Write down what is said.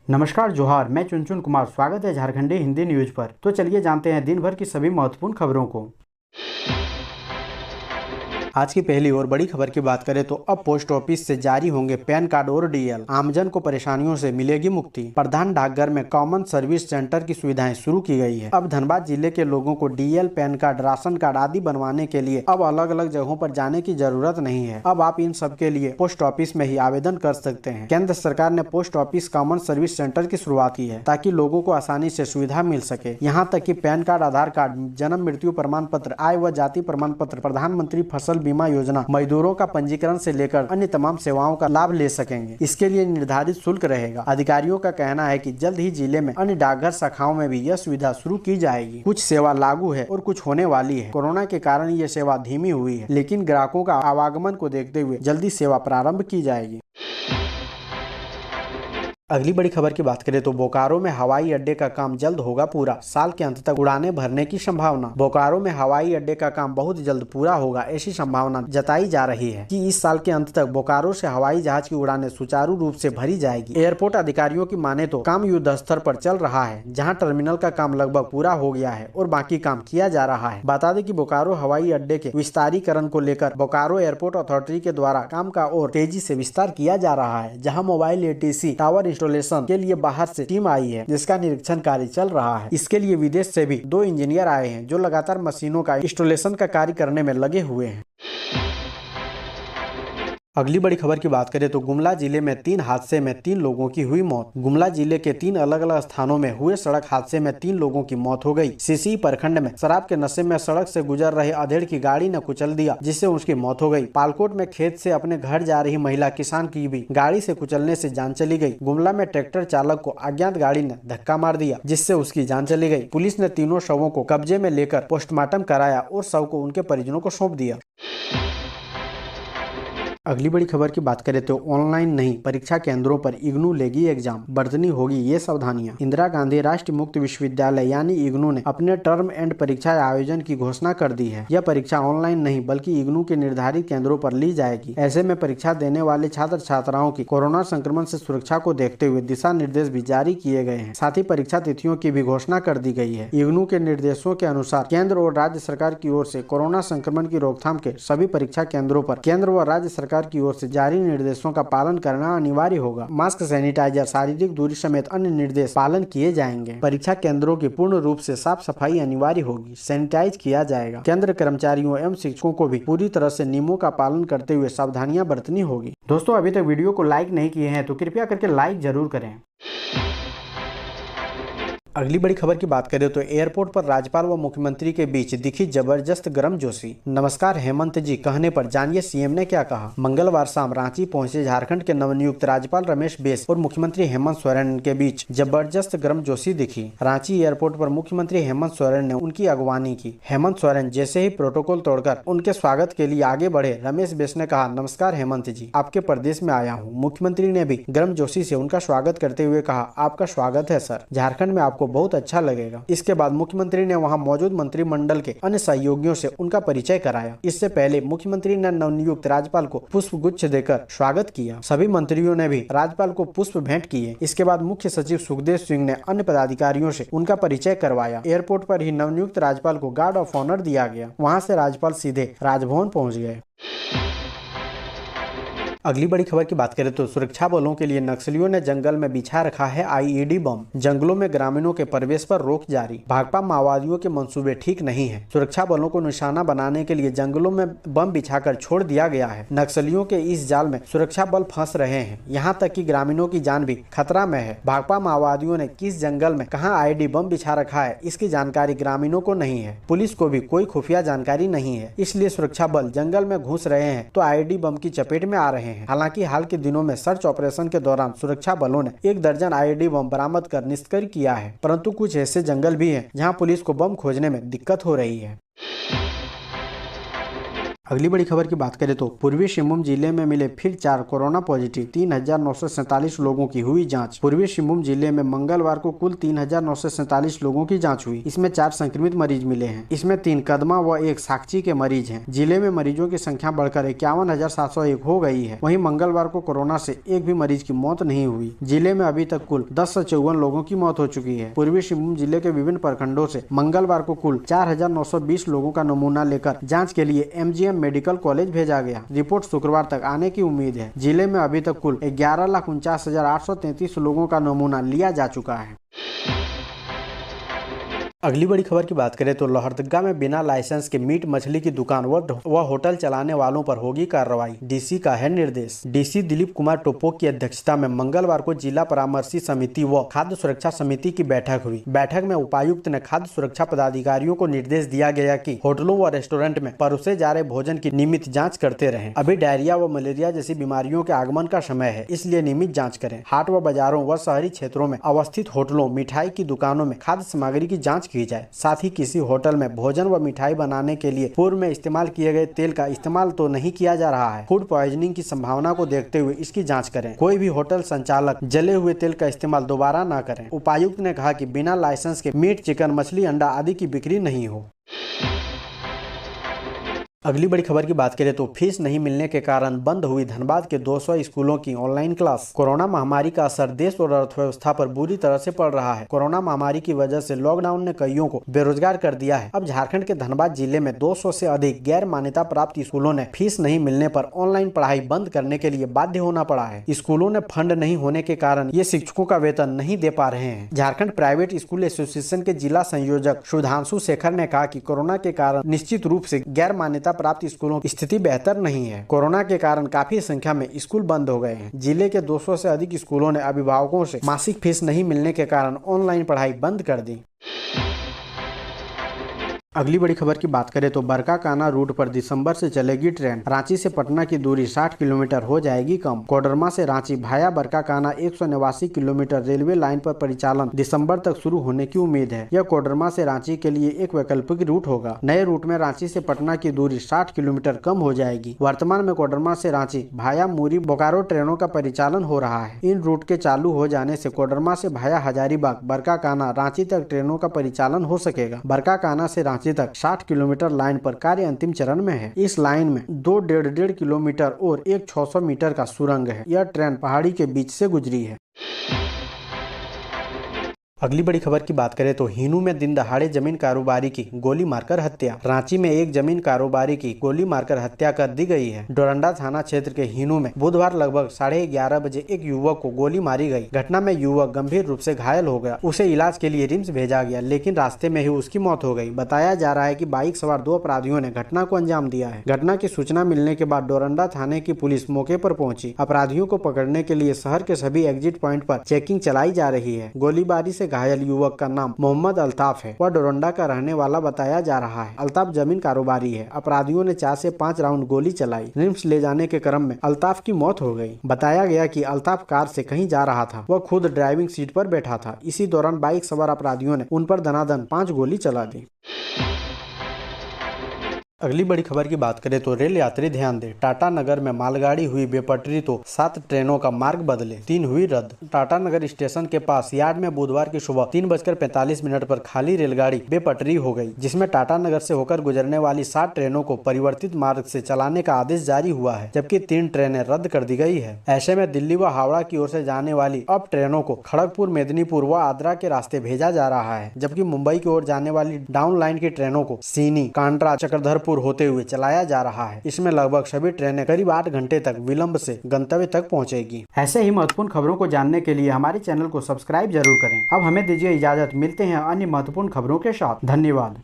नमस्कार जोहार, मैं चुनचुन कुमार। स्वागत है झारखंडी हिंदी न्यूज पर। तो चलिए जानते हैं दिन भर की सभी महत्वपूर्ण खबरों को। आज की पहली और बड़ी खबर की बात करें तो अब पोस्ट ऑफिस से जारी होंगे पैन कार्ड और डीएल। आमजन को परेशानियों से मिलेगी मुक्ति। प्रधान डाकघर में कॉमन सर्विस सेंटर की सुविधाएं शुरू की गई है। अब धनबाद जिले के लोगों को DL, pan card, ration card आदि बनवाने के लिए अब अलग अलग जगहों पर जाने की जरूरत नहीं है। अब आप इन सब के लिए पोस्ट ऑफिस में ही आवेदन कर सकते हैं। केंद्र सरकार ने post office common service centre की शुरुआत की है ताकि लोगों को आसानी से सुविधा मिल सके। यहाँ तक कि पैन कार्ड, आधार कार्ड, जन्म मृत्यु प्रमाण पत्र, आय व जाति प्रमाण पत्र, प्रधानमंत्री फसल बीमा योजना, मजदूरों का पंजीकरण से लेकर अन्य तमाम सेवाओं का लाभ ले सकेंगे। इसके लिए निर्धारित शुल्क रहेगा। अधिकारियों का कहना है कि जल्द ही जिले में अन्य डाकघर शाखाओं में भी यह सुविधा शुरू की जाएगी। कुछ सेवा लागू है और कुछ होने वाली है। कोरोना के कारण यह सेवा धीमी हुई है, लेकिन ग्राहकों का आवागमन को देखते हुए जल्दी सेवा प्रारंभ की जाएगी। अगली बड़ी खबर की बात करें तो बोकारो में हवाई अड्डे का काम जल्द होगा पूरा। साल के अंत तक उड़ानें भरने की संभावना। बोकारो में हवाई अड्डे का काम बहुत जल्द पूरा होगा, ऐसी संभावना जताई जा रही है कि इस साल के अंत तक बोकारो से हवाई जहाज की उड़ानें सुचारू रूप से भरी जाएगी। एयरपोर्ट अधिकारियों की माने तो काम युद्ध स्तर पर चल रहा है, जहाँ टर्मिनल का काम लगभग पूरा हो गया है और बाकी काम किया जा रहा है। बता दें कि बोकारो हवाई अड्डे के विस्तारीकरण को लेकर बोकारो एयरपोर्ट अथॉरिटी के द्वारा काम का और तेजी से विस्तार किया जा रहा है, जहाँ मोबाइल एटीसी टावर इंस्टॉलेशन के लिए बाहर से टीम आई है, जिसका निरीक्षण कार्य चल रहा है। इसके लिए विदेश से भी 2 इंजीनियर आए हैं, जो लगातार मशीनों का इंस्टॉलेशन का कार्य करने में लगे हुए हैं। अगली बड़ी खबर की बात करें तो गुमला जिले में 3 हादसे में 3 लोगों की हुई मौत। गुमला जिले के 3 अलग अलग स्थानों में हुए सड़क हादसे में 3 लोगों की मौत हो गई। सीसी प्रखंड में शराब के नशे में सड़क से गुजर रहे अधेड़ की गाड़ी ने कुचल दिया, जिससे उसकी मौत हो गई। पालकोट में खेत से अपने घर जा रही महिला किसान की भी गाड़ी से कुचलने से जान चली गई। गुमला में ट्रैक्टर चालक को अज्ञात गाड़ी ने धक्का मार दिया, जिससे उसकी जान चली गई। पुलिस ने तीनों शवों को कब्जे में लेकर पोस्टमार्टम कराया और शव को उनके परिजनों को सौंप दिया। अगली बड़ी खबर की बात करें तो ऑनलाइन नहीं, परीक्षा केंद्रों पर इग्नू लेगी एग्जाम। बरतनी होगी ये सावधानियां। इंदिरा गांधी राष्ट्रीय मुक्त विश्वविद्यालय यानी इग्नू ने अपने टर्म एंड परीक्षा आयोजन की घोषणा कर दी है। यह परीक्षा ऑनलाइन नहीं बल्कि इग्नू के निर्धारित केंद्रों पर ली जाएगी। ऐसे में परीक्षा देने वाले छात्र छात्राओं की कोरोना संक्रमण से सुरक्षा को देखते हुए दिशा निर्देश भी जारी किए गए हैं। साथ ही परीक्षा तिथियों की भी घोषणा कर दी गई है। इग्नू के निर्देशों के अनुसार केंद्र और राज्य सरकार की ओर से कोरोना संक्रमण की रोकथाम के सभी परीक्षा केंद्रों पर केंद्र व राज्य सरकार की ओर से जारी निर्देशों का पालन करना अनिवार्य होगा। मास्क, सैनिटाइजर, शारीरिक दूरी समेत अन्य निर्देश पालन किए जाएंगे। परीक्षा केंद्रों की पूर्ण रूप से साफ सफाई अनिवार्य होगी। सैनिटाइज किया जाएगा। केंद्र कर्मचारियों एवं शिक्षकों को भी पूरी तरह से नियमों का पालन करते हुए सावधानियां बरतनी होगी। दोस्तों, अभी तक वीडियो को लाइक नहीं किए हैं तो कृपया करके लाइक जरूर करें। अगली बड़ी खबर की बात करें तो एयरपोर्ट पर राज्यपाल व मुख्यमंत्री के बीच दिखी जबरदस्त गर्मजोशी। नमस्कार हेमंत जी कहने पर जानिए सीएम ने क्या कहा। मंगलवार शाम रांची पहुंचे झारखंड के नवनियुक्त राज्यपाल रमेश बैस और मुख्यमंत्री हेमंत सोरेन के बीच जबरदस्त गर्मजोशी दिखी। रांची एयरपोर्ट पर मुख्यमंत्री हेमंत सोरेन ने उनकी अगवानी की। हेमंत सोरेन जैसे ही प्रोटोकॉल तोड़कर उनके स्वागत के लिए आगे बढ़े, रमेश बैस ने कहा, नमस्कार हेमंत जी, आपके प्रदेश में आया हूँ। मुख्यमंत्री ने भी गर्मजोशी से उनका स्वागत करते हुए कहा, आपका स्वागत है सर, झारखंड में आपको बहुत अच्छा लगेगा। इसके बाद मुख्यमंत्री ने वहां मौजूद मंत्रिमंडल के अन्य सहयोगियों से उनका परिचय कराया। इससे पहले मुख्यमंत्री ने नवनियुक्त राज्यपाल को पुष्प गुच्छ देकर स्वागत किया। सभी मंत्रियों ने भी राज्यपाल को पुष्प भेंट किए। इसके बाद मुख्य सचिव सुखदेव सिंह ने अन्य पदाधिकारियों से उनका परिचय करवाया। एयरपोर्ट पर ही नवनियुक्त राज्यपाल को गार्ड ऑफ ऑनर दिया गया। वहाँ से राज्यपाल सीधे राजभवन पहुँच गए। अगली बड़ी खबर की बात करें तो सुरक्षा बलों के लिए नक्सलियों ने जंगल में बिछा रखा है आईईडी बम। जंगलों में ग्रामीणों के प्रवेश पर रोक जारी। भाकपा माओवादियों के मंसूबे ठीक नहीं है। सुरक्षा बलों को निशाना बनाने के लिए जंगलों में बम बिछाकर छोड़ दिया गया है। नक्सलियों के इस जाल में सुरक्षा बल फंस रहे हैं, यहाँ तक कि ग्रामीणों की जान भी खतरा में है। भाकपा माओवादियों ने किस जंगल में कहाँ आईईडी बम बिछा रखा है, इसकी जानकारी ग्रामीणों को नहीं है। पुलिस को भी कोई खुफिया जानकारी नहीं है, इसलिए सुरक्षा बल जंगल में घुस रहे हैं तो आईईडी बम की चपेट में आ रहे हैं। हालांकि हाल के दिनों में सर्च ऑपरेशन के दौरान सुरक्षा बलों ने 1 दर्जन आईईडी बम बरामद कर निष्क्रिय किया है, परंतु कुछ ऐसे जंगल भी हैं जहां पुलिस को बम खोजने में दिक्कत हो रही है। अगली बड़ी खबर की बात करें तो पूर्वी सिंहभूम जिले में मिले फिर 4 कोरोना पॉजिटिव, 3,947 लोगों की हुई जांच। पूर्वी सिंहभूम जिले में मंगलवार को कुल 3,947 लोगों की जांच हुई। इसमें 4 संक्रमित मरीज मिले हैं। इसमें 3 कदमा व 1 साकची के मरीज हैं। जिले में मरीजों की संख्या बढ़कर 51,701 हो गई है। वहीं मंगलवार को कोरोना से एक भी मरीज की मौत नहीं हुई। जिले में अभी तक कुल 1054 लोगों की मौत हो चुकी है। पूर्वी सिंहभूम जिले के विभिन्न प्रखंडों से मंगलवार को कुल 4,920 लोगों का नमूना लेकर जाँच के लिए MGM मेडिकल कॉलेज भेजा गया। रिपोर्ट शुक्रवार तक आने की उम्मीद है। जिले में अभी तक कुल 11,49,833 लोगों का नमूना लिया जा चुका है। अगली बड़ी खबर की बात करें तो लोहरदगा में बिना लाइसेंस के मीट मछली की दुकान व होटल चलाने वालों पर होगी कार्रवाई। डीसी का है निर्देश। डीसी दिलीप कुमार टोप्पो की अध्यक्षता में मंगलवार को जिला परामर्शी समिति व खाद्य सुरक्षा समिति की बैठक हुई। बैठक में उपायुक्त ने खाद्य सुरक्षा पदाधिकारियों को निर्देश दिया गया कि होटलों व रेस्टोरेंट में परोसे जा रहे भोजन की नियमित जाँच करते रहें। अभी डायरिया व मलेरिया जैसी बीमारियों के आगमन का समय है, इसलिए नियमित जाँच करें। हाट व बाजारों व शहरी क्षेत्रों में अवस्थित होटलों, मिठाई की दुकानों में खाद्य सामग्री की जाँच की जाए। साथ ही किसी होटल में भोजन व मिठाई बनाने के लिए पूर्व में इस्तेमाल किए गए तेल का इस्तेमाल तो नहीं किया जा रहा है। फूड पॉइजनिंग की संभावना को देखते हुए इसकी जांच करें। कोई भी होटल संचालक जले हुए तेल का इस्तेमाल दोबारा न करें। उपायुक्त ने कहा कि बिना लाइसेंस के मीट, चिकन, मछली, अंडा आदि की बिक्री नहीं हो। अगली बड़ी खबर की बात करें तो फीस नहीं मिलने के कारण बंद हुई धनबाद के 200 स्कूलों की ऑनलाइन क्लास। कोरोना महामारी का असर देश और अर्थव्यवस्था पर बुरी तरह से पड़ रहा है। कोरोना महामारी की वजह से लॉकडाउन ने कईयों को बेरोजगार कर दिया है। अब झारखंड के धनबाद जिले में 200 से अधिक गैर मान्यता प्राप्त स्कूलों ने फीस नहीं मिलने पर ऑनलाइन पढ़ाई बंद करने के लिए बाध्य होना पड़ा है। स्कूलों ने फंड नहीं होने के कारण ये शिक्षकों का वेतन नहीं दे पा रहे हैं। झारखंड प्राइवेट स्कूल एसोसिएशन के जिला संयोजक सुधांशु शेखर ने कहा कि कोरोना के कारण निश्चित रूप से गैर मान्यता प्राप्त स्कूलों की स्थिति बेहतर नहीं है। कोरोना के कारण काफी संख्या में स्कूल बंद हो गए हैं। जिले के 200 से अधिक स्कूलों ने अभिभावकों से मासिक फीस नहीं मिलने के कारण ऑनलाइन पढ़ाई बंद कर दी। अगली बड़ी खबर की बात करें तो बरकाकाना रूट पर दिसंबर से चलेगी ट्रेन। रांची से पटना की दूरी 60 किलोमीटर हो जाएगी कम। कोडरमा से रांची भाया बरकाकाना 189 किलोमीटर रेलवे लाइन पर परिचालन दिसंबर तक शुरू होने की उम्मीद है। यह कोडरमा से रांची के लिए एक वैकल्पिक रूट होगा। नए रूट में रांची से पटना की दूरी 60 किलोमीटर कम हो जाएगी। वर्तमान में कोडरमा से रांची भाया मुरी बोकारो ट्रेनों का परिचालन हो रहा है। इन रूट के चालू हो जाने से कोडरमा से भाया हजारीबाग बरकाकाना रांची तक ट्रेनों का परिचालन हो सकेगा। बरकाकाना से रांची तक 60 किलोमीटर लाइन पर कार्य अंतिम चरण में है। इस लाइन में 2 1.5 किलोमीटर और एक 600 मीटर का सुरंग है। यह ट्रेन पहाड़ी के बीच से गुजरी है। अगली बड़ी खबर की बात करें तो हिनू में दिन दहाड़े जमीन कारोबारी की गोली मारकर हत्या। रांची में एक जमीन कारोबारी की गोली मारकर हत्या कर दी गई है। डोरंडा थाना क्षेत्र के हिनू में बुधवार लगभग 11:30 बजे एक युवक को गोली मारी गई। घटना में युवक गंभीर रूप से घायल हो गया। उसे इलाज के लिए रिम्स भेजा गया, लेकिन रास्ते में ही उसकी मौत हो गई। बताया जा रहा है कि बाइक सवार 2 अपराधियों ने घटना को अंजाम दिया है। घटना की सूचना मिलने के बाद डोरंडा थाने की पुलिस मौके पर पहुंची। अपराधियों को पकड़ने के लिए शहर के सभी एग्जिट पॉइंट पर चेकिंग चलाई जा रही है। गोलीबारी से घायल युवक का नाम मोहम्मद अल्ताफ है। वह डोरंडा का रहने वाला बताया जा रहा है। अल्ताफ जमीन कारोबारी है। अपराधियों ने 4 से 5 राउंड गोली चलाई। रिम्स ले जाने के क्रम में अल्ताफ की मौत हो गई। बताया गया कि अल्ताफ कार से कहीं जा रहा था। वह खुद ड्राइविंग सीट पर बैठा था। इसी दौरान बाइक सवार अपराधियों ने उन पर दनादन 5 गोली चला दी। अगली बड़ी खबर की बात करें तो रेल यात्री ध्यान दें, टाटा नगर में मालगाड़ी हुई बेपटरी तो 7 ट्रेनों का मार्ग बदले, 3 हुई रद्द। टाटा नगर स्टेशन के पास यार्ड में बुधवार की सुबह 3:45 पर खाली रेलगाड़ी बेपटरी हो गई, जिसमें टाटा नगर से होकर गुजरने वाली 7 ट्रेनों को परिवर्तित मार्ग से चलाने का आदेश जारी हुआ है, जबकि 3 ट्रेनें रद्द कर दी गई है। ऐसे में दिल्ली व हावड़ा की ओर से जाने वाली अब ट्रेनों को खड़गपुर, मेदिनीपुर व आद्रा के रास्ते भेजा जा रहा है, जबकि मुंबई की ओर जाने वाली डाउन लाइन की ट्रेनों को सीनी, कांड्रा, चक्रधरपुर होते हुए चलाया जा रहा है। इसमें लगभग सभी ट्रेनें करीब 8 घंटे तक विलंब से गंतव्य तक पहुंचेगी। ऐसे ही महत्वपूर्ण खबरों को जानने के लिए हमारे चैनल को सब्सक्राइब जरूर करें। अब हमें दीजिए इजाजत, मिलते हैं अन्य महत्वपूर्ण खबरों के साथ। धन्यवाद।